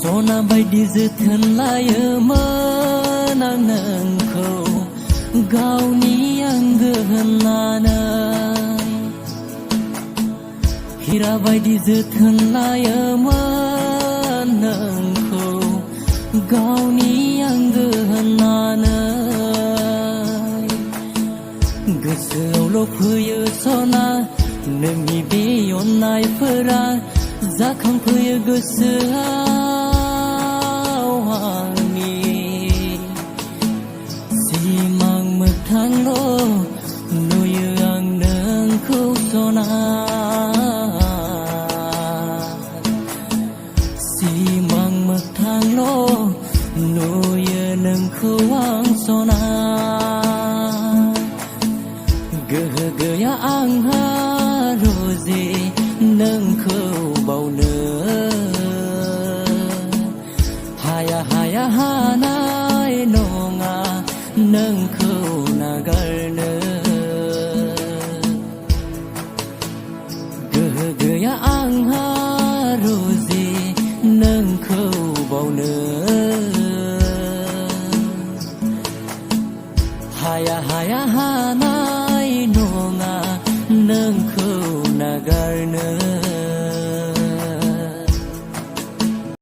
सना बायदि जोथोन लायोमोन आं नोंखौ गावनि आंगो होननानै हीरा बायदि जोथोन लायोमोन नोंखौ गावनि आंगो होननानै गोसोआवल' फैयो सना नोंनि बे अननायफोरा जाखांफैयो गोसोआव आंनि सिमां मोगथांल' नुयो आं नोंखौ सना सिमां मोगथांल' नुयो नोंखौ आं सना गोहो गैया आंहा रोजे नोंखौ बावनो हाया हाया हानाय नङा नोंखौ नागारनो गोहो गैया आंहा रोजे नोंखौ बावनो हाया हाया हानाय नङा नों